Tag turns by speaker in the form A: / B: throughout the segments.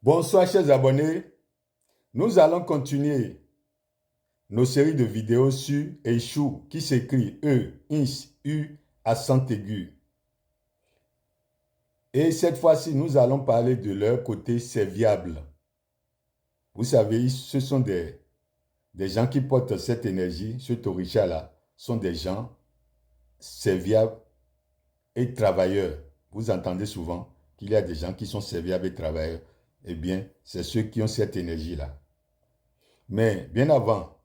A: Bonsoir chers abonnés, nous allons continuer nos séries de vidéos sur Eshu qui s'écrit E-I-S-U accent aigu. Et cette fois-ci, nous allons parler de leur côté serviable. Vous savez, ce sont des gens qui portent cette énergie, ce orisha-là, sont des gens serviables et travailleurs. Vous entendez souvent qu'il y a des gens qui sont serviables et travailleurs. Eh bien, c'est ceux qui ont cette énergie-là. Mais bien avant,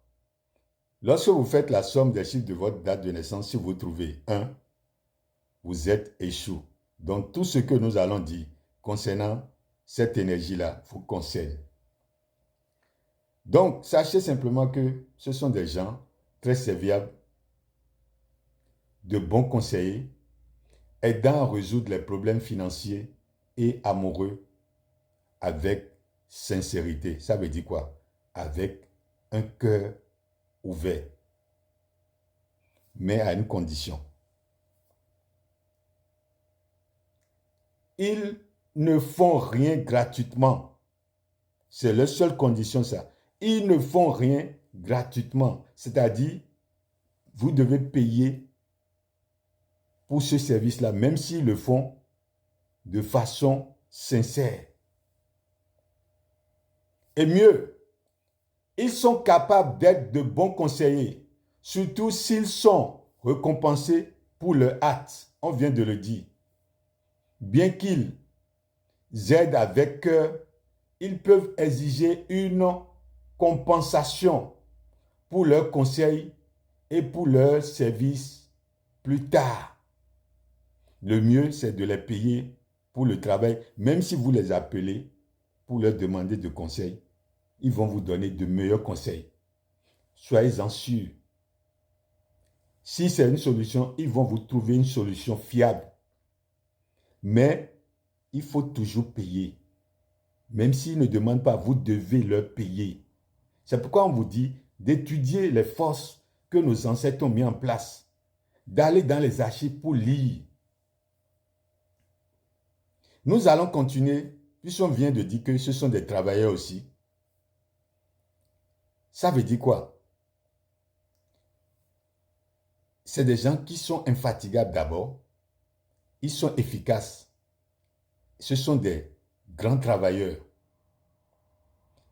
A: lorsque vous faites la somme des chiffres de votre date de naissance, si vous trouvez 1, vous êtes échoué. Donc tout ce que nous allons dire concernant cette énergie-là vous concerne. Donc sachez simplement que ce sont des gens très serviables, de bons conseillers, aidant à résoudre les problèmes financiers et amoureux avec sincérité. Ça veut dire quoi? Avec un cœur ouvert. Mais à une condition. Ils ne font rien gratuitement. C'est leur seule condition, ça. Ils ne font rien gratuitement. C'est-à-dire, vous devez payer pour ce service-là, même s'ils le font de façon sincère. Et mieux, ils sont capables d'être de bons conseillers, surtout s'ils sont récompensés pour leur acte. On vient de le dire. Bien qu'ils aident avec cœur, ils peuvent exiger une compensation pour leurs conseils et pour leurs services plus tard. Le mieux, c'est de les payer pour le travail, même si vous les appelez pour leur demander de conseils. Ils vont vous donner de meilleurs conseils. Soyez-en sûrs. Si c'est une solution, ils vont vous trouver une solution fiable. Mais il faut toujours payer. Même s'ils ne demandent pas, vous devez leur payer. C'est pourquoi on vous dit d'étudier les forces que nos ancêtres ont mis en place, d'aller dans les archives pour lire. Nous allons continuer, puisqu'on vient de dire que ce sont des travailleurs aussi. Ça veut dire quoi? C'est des gens qui sont infatigables d'abord. Ils sont efficaces. Ce sont des grands travailleurs.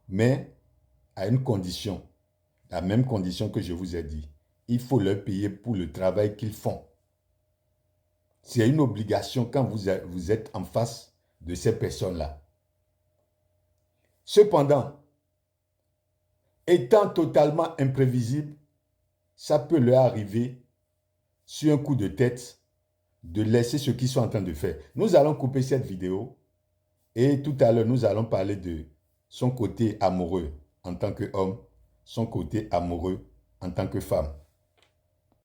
A: Mais à une condition, la même condition que je vous ai dit. Il faut leur payer pour le travail qu'ils font. C'est une obligation quand vous êtes en face de ces personnes-là. Cependant, étant totalement imprévisible, ça peut leur arriver sur un coup de tête de laisser ce qu'ils sont en train de faire. Nous allons couper cette vidéo et tout à l'heure, nous allons parler de son côté amoureux en tant qu'homme, son côté amoureux en tant que femme.